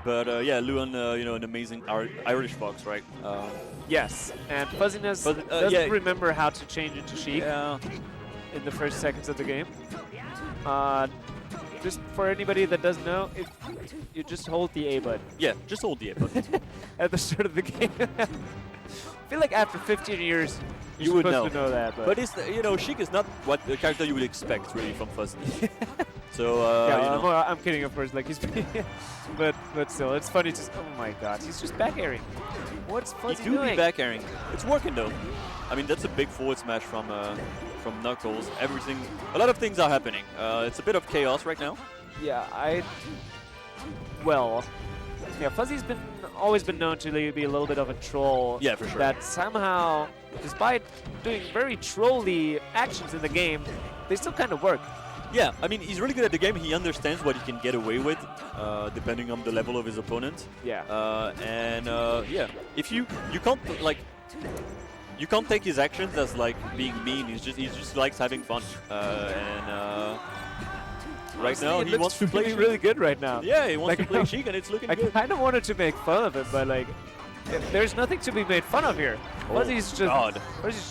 Yeah, Luan, you know, an amazing Irish fox, right? Yes, and Fuzzyness doesn't yeah. remember how to change into Sheik Yeah. in the first seconds of the game. Just for anybody that doesn't know, if you just hold the A button Yeah, just hold the A button. at the start of the game. I feel like after 15 years, You you're would supposed to know that. But it's, you know, Sheik is not what the character you would expect really from Fuzzy. So yeah, you know. I'm kidding, of course. Like he's, but still, it's funny. Just oh my God, he's just back airing. What's Fuzzy He do doing? be back airing. It's working though. I mean, that's a big forward smash from Nuckles. Everything, a lot of things are happening. It's a bit of chaos right now. Yeah, well, yeah, Fuzzy's always been known to be a little bit of a troll. Yeah, for sure. That somehow, despite doing very trolly actions in the game, they still kind of work. Yeah, I mean, he's really good at the game. He understands what he can get away with, depending on the level of his opponent. Yeah. Yeah, if you can't like. You can't take his actions as like being mean. He just likes having fun. Right now he wants to play really good right now. Yeah, he wants to play Sheik, and it's looking good. I kind of wanted to make fun of it, but like, there's nothing to be made fun of here. Fuzzy's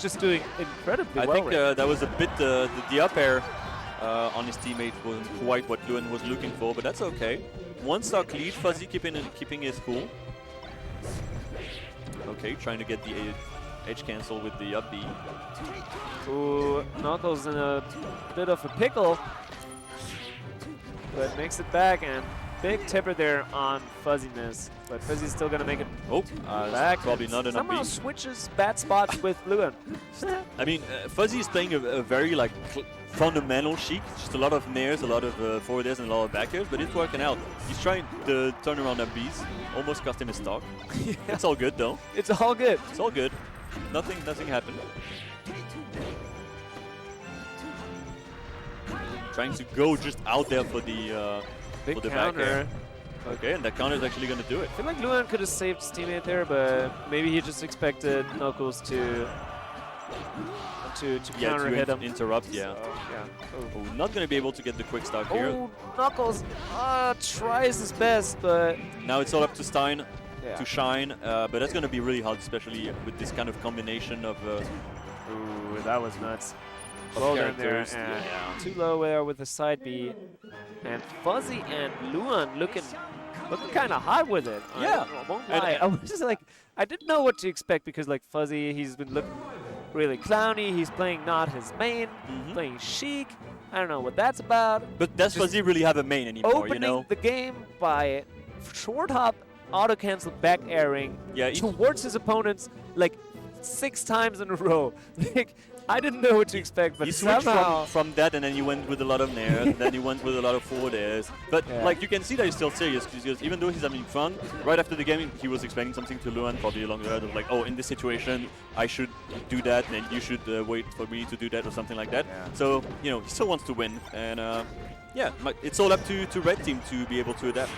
just doing incredibly well. I think that was a bit the up air on his teammate wasn't quite what Luan was looking for, but that's okay. One stock lead, Fuzzy keeping his cool. Okay, trying to get the edge cancel with the up B. Ooh, Nuckles in a bit of a pickle, but makes it back, and big tipper there on Fuzzyness. But Fuzzy's still gonna make it back. Probably not an up B. Somehow switches bad spots with Luan. I mean, Fuzzy is playing a very like fundamental Sheik. Just a lot of nairs, a lot of forward airs, and a lot of back airs, but it's working out. He's trying the turnaround up Bs. Almost cost him his stock. Yeah. It's all good though. It's all good. It's all good. Nothing happened. Trying to go just out there for the Big for the counter. back air. Okay, and that counter is actually going to do it. I feel like Luan could have saved his teammate there, but maybe he just expected Nuckles to counter hit him. Interrupt, yeah. So, yeah. Oh, not going to be able to get the quick stock here. Oh, Nuckles tries his best, but Now it's all up to Stein yeah. to shine, but that's going to be really hard, especially with this kind of combination of Ooh, that was nuts. of Well done there, characters. and Yeah. too low there with the side B. And Fuzzy and Luan looking kind of hot with it. Yeah. I won't lie. I was just like, I didn't know what to expect because like Fuzzy, he's been looking really clowny. He's playing not his main, playing Sheik. I don't know what that's about. But does Fuzzy really have a main anymore, Opening you know? the game by short hop, auto cancel, back airing towards his opponents like 6 times in a row. Like, I didn't know what to expect, but He switched somehow from that, and then he went with a lot of nair, and then he went with a lot of forward airs. But like you can see that he's still serious, because even though he's having fun, right after the game he was explaining something to Luan, probably along the line of like, oh, in this situation I should do that, and you should wait for me to do that, or something like that. Yeah. So you know, he still wants to win, and yeah, it's all up to Red Team to be able to adapt.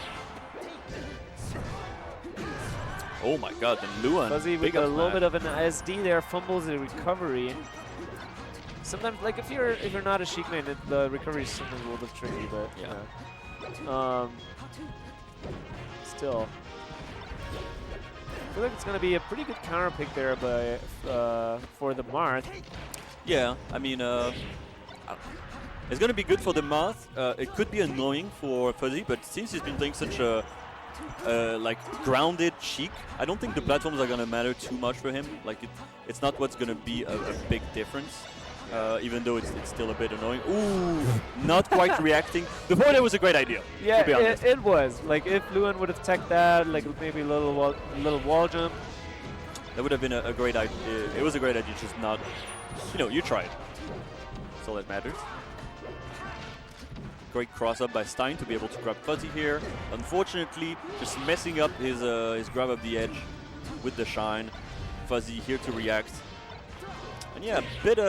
Oh my God! And Luan, Fuzzy with a little bit of an ISD there, fumbles the recovery. Sometimes, like if you're not a Sheik main, the recovery is sometimes a little bit tricky, but yeah. Still, I feel like it's gonna be a pretty good counter pick there, by for the Marth. Yeah, I mean, it's gonna be good for the Marth. It could be annoying for Fuzzy, but since he's been playing such a like grounded Sheik, I don't think the platforms are gonna matter too much for him. Like it's not what's gonna be a big difference. Even though it's still a bit annoying. Ooh, not quite reacting. The forward air was a great idea. Yeah, to be honest. it was. Like if Luan would have teched that, like maybe a little wall jump. That would have been a great idea. It was a great idea, just not. You know, you tried. That's all that matters. Great cross up by Stein to be able to grab Fuzzy here. Unfortunately, just messing up his grab of the edge with the shine. Fuzzy here to react. And yeah, bit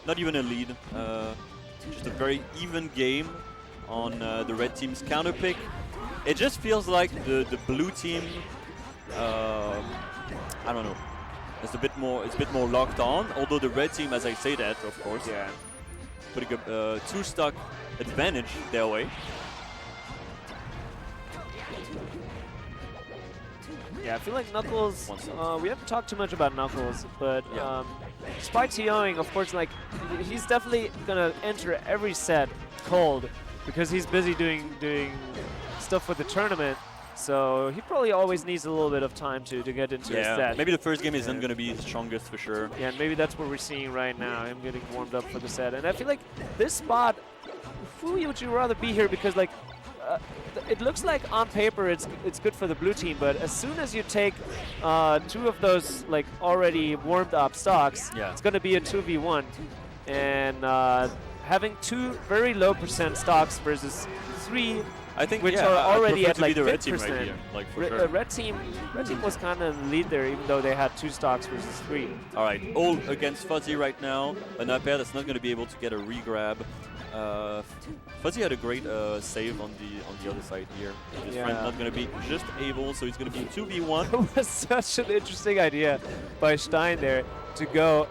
not even a lead. Just a very even game on the red team's counter pick. It just feels like the blue team, I don't know, it's a bit more locked on. Although the red team, as I say that, of course, putting a 2-stock advantage their way. Yeah, I feel like Nuckles, we haven't talked too much about Nuckles, but despite TOing, of course, like, he's definitely going to enter every set cold because he's busy doing stuff with the tournament. So he probably always needs a little bit of time to get into his set. Maybe the first game isn't going to be his strongest for sure. Yeah, and maybe that's what we're seeing right now, him getting warmed up for the set. And I feel like this spot, who would you rather be here? Because like, it looks like on paper it's good for the blue team, but as soon as you take 2 of those like already warmed up stocks, it's going to be a 2v1. And having 2 very low % stocks versus 3, I think, which are already at like the 50%. red team right here, like for sure. Red team was kind of in the lead there, even though they had 2 stocks versus 3. All right, all against Fuzzy right now. An up air that's not going to be able to get a re-grab. Fuzzy had a great save on the other side here. His friend not going to be just able, so he's going to be 2v1. It was such an interesting idea by Stein there to go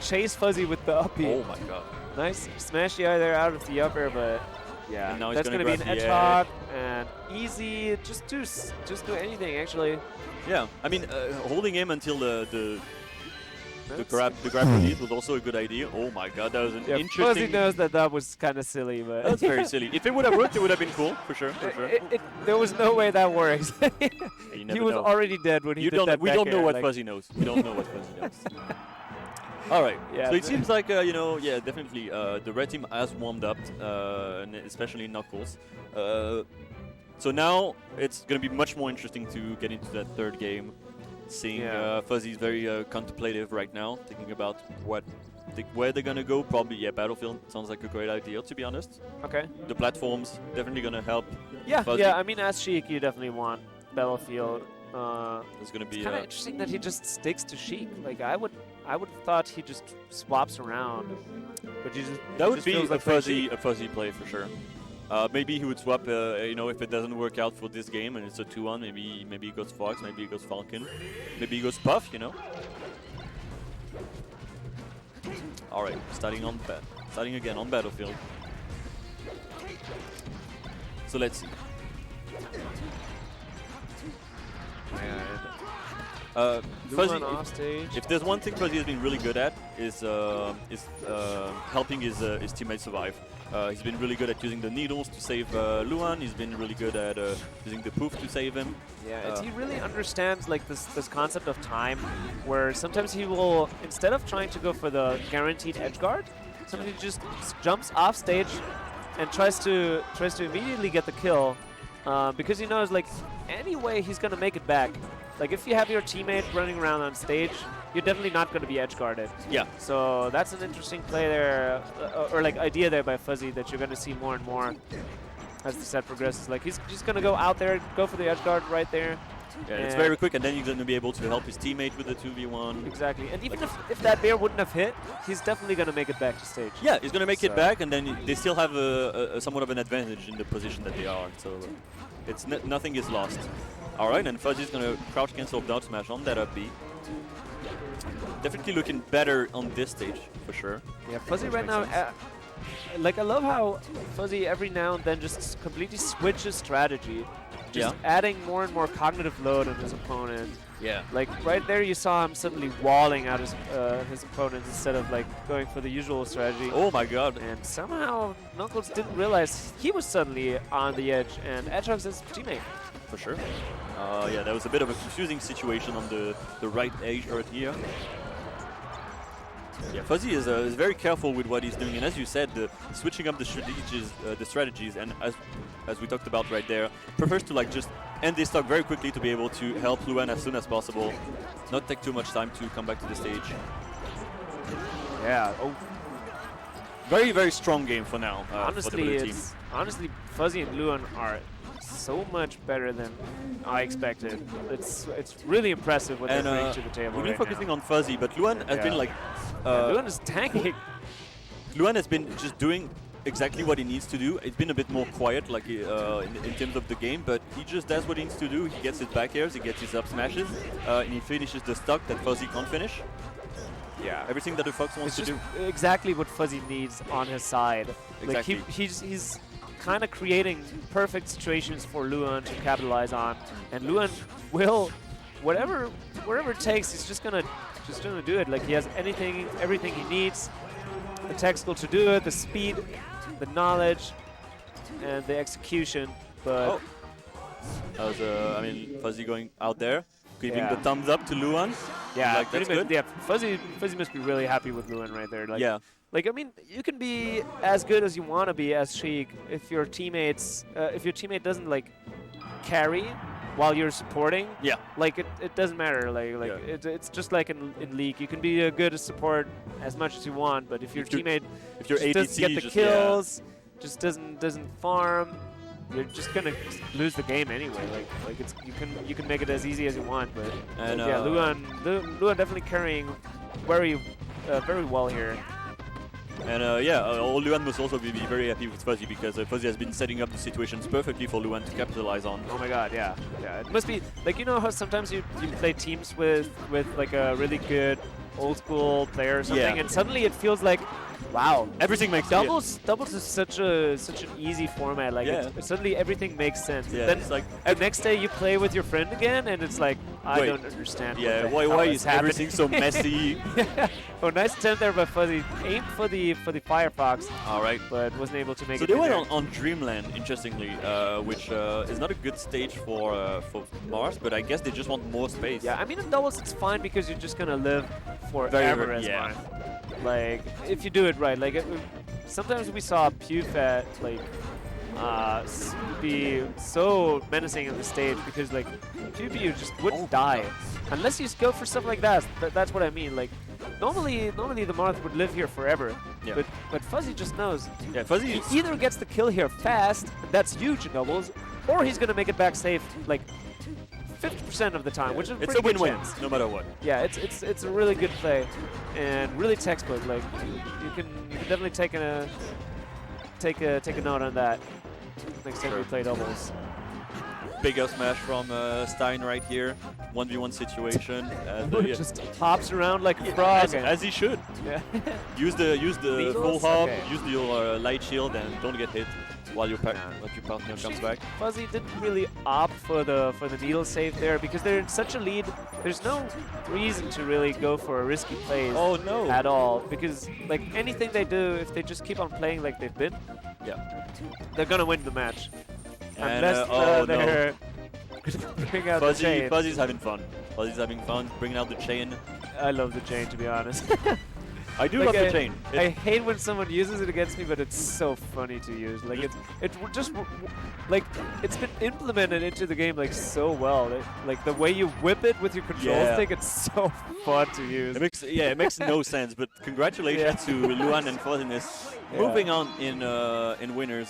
chase Fuzzy with the up B. Oh my god. Nice smash the eye there out of the up air, but yeah, and now that's going to be an edge hog and easy. Just do anything actually. Yeah, I mean holding him until the grab release was also a good idea. Oh my god, that was an interesting. Fuzzy knows that was kind of silly, but that's very silly. If it would have worked, it would have been cool for sure. There was no way that works. He was already dead when he did that. We don't know what Fuzzy knows. We don't know what Fuzzy knows. All right. So it seems like definitely the red team has warmed up, and especially Nuckles. So now it's going to be much more interesting to get into that third game. Seeing Fuzzy's very contemplative right now, thinking about where they're gonna go. Probably Battlefield sounds like a great idea, to be honest. Okay. The platforms definitely gonna help. Fuzzy. I mean, as Sheik, you definitely want Battlefield. It's gonna be kind of interesting that he just sticks to Sheik. Like I would have thought he just swaps around, but that would be a Fuzzy play for sure. Maybe he would swap, if it doesn't work out for this game and it's a 2-1, maybe he goes Fox, maybe he goes Falcon, maybe he goes Puff, All right, starting again on Battlefield. So let's see. Fuzzy, off stage. If there's one thing Fuzzy has been really good at is helping his teammates survive. He's been really good at using the needles to save Luan. He's been really good at using the poof to save him. Yeah, he really understands like this concept of time, where sometimes he will, instead of trying to go for the guaranteed edge guard, sometimes he just jumps off stage and tries to immediately get the kill, because he knows like anyway he's gonna make it back. Like if you have your teammate running around on stage, you're definitely not going to be edge guarded. Yeah. So that's an interesting play there, or like idea there by Fuzzy that you're going to see more and more as the set progresses. Like he's just going to go out there, go for the edge guard right there. Yeah, it's very quick, and then he's going to be able to help his teammate with the 2v1. Exactly. And even if that bear wouldn't have hit, he's definitely going to make it back to stage. Yeah, he's going to make it back, and then they still have a somewhat of an advantage in the position that they are. So it's nothing is lost. All right, and Fuzzy's going to crouch cancel down smash on that up B. Definitely looking better on this stage, for sure. Yeah, Fuzzy right now, like I love how Fuzzy every now and then just completely switches strategy. Just adding more and more cognitive load on his opponent. Yeah. Like right there you saw him suddenly walling out his opponent instead of like going for the usual strategy. Oh my god. And somehow Nuckles didn't realize he was suddenly on the edge, and Edgehogg's his teammate. For sure. Yeah, that was a bit of a confusing situation on the right edge right here. Yeah, Fuzzy is very careful with what he's doing, and as you said, switching up the strategies, and as we talked about right there, prefers to like just end this stock very quickly to be able to help Luan as soon as possible, not take too much time to come back to the stage. Yeah. Oh. Very, very strong game for now. Honestly, for the blue team. Honestly, Fuzzy and Luan are so much better than I expected. It's really impressive what they're bringing to the table. We've been focusing on Fuzzy, but Luan has been like Luan is tanking. Luan has been just doing exactly what he needs to do. It's been a bit more quiet, like in terms of the game, but he just does what he needs to do. He gets his back airs, he gets his up smashes, and he finishes the stock that Fuzzy can't finish. Yeah, everything that the Fox wants to do. Exactly what Fuzzy needs on his side. Exactly. Like he's kind of creating perfect situations for Luan to capitalize on, and Luan will, whatever it takes, he's just gonna do it. Like he has everything he needs, the tech skill to do it, the speed, the knowledge, and the execution. But that was I mean, Fuzzy going out there, giving Yeah. the thumbs up to Luan. yeah, Like, that's pretty much- good. yeah, Fuzzy must be really happy with Luan right there. Like, Yeah. Like, I mean, you can be as good as you want to be as Sheik if your teammate doesn't like carry while you're supporting. Yeah. Like it doesn't matter. Like Yeah. it's just like in League. You can be a good support as much as you want, but if your teammate If your just doesn't ADC get the just, kills, just doesn't farm, you're just gonna lose the game anyway. Like it's you can make it as easy as you want, but And, yeah, Luan definitely carrying very well here. And Luan must also be very happy with Fuzzy because Fuzzy has been setting up the situations perfectly for Luan to capitalize on. Oh my god, yeah. It must be like, you know how sometimes you play teams with like a really good old school player or something, Yeah. and suddenly it feels like, wow, Everything makes doubles is such an easy format. Like Yeah. suddenly everything makes sense. Yeah, Then it's like the next day you play with your friend again, and it's like, I Wait. don't understand. yeah, what the why hell is everything so messy? Oh, nice attempt there by Fuzzy. Aimed for the Firefox, All right. but wasn't able to make So it. they in went there. on Dreamland, interestingly, which is not a good stage for Mars, but I guess they just want more space. Yeah, I mean in doubles it's fine because you're just gonna live forever as yeah. Mars. Like if you do it right. Like sometimes we saw PewFat like be so menacing on the stage because like PewPew just wouldn't die unless you go for stuff like that. That's what I mean. Like normally the Marth would live here forever. Yeah. But Fuzzy just knows. Yeah, Fuzzy He is either gets the kill here fast, and that's huge in doubles, or he's gonna make it back safe like 50% of the time, which is a it's pretty a good win-win, chance. no matter what. Yeah, it's a really good play, and really textbook. Like you can definitely take a note on that next time we play doubles. Big up smash from Stein right here. 1v1 situation. Yeah. Just hops around like a frog. As he should. Yeah. Use the full Needles? hop. Okay. Use the light shield and don't get hit while your partner comes back. Fuzzy didn't really opt for the needle save there because they're in such a lead. There's no reason to really go for a risky play Oh no! at all because like anything they do, if they just keep on playing like they've been, Yeah. they're gonna win the match. And Unless oh no! they're bring out the chain. Fuzzy's having fun. Fuzzy's having fun, bringing out the chain. I love the chain, to be honest. I do Like, love the chain. I hate when someone uses it against me, but it's so funny to use. Like like it's been implemented into the game like so well. Like the way you whip it with your control Yeah. stick, it's so fun to use. It makes no sense. But congratulations to Luan and Fuzzyness, Yeah. moving on in winners.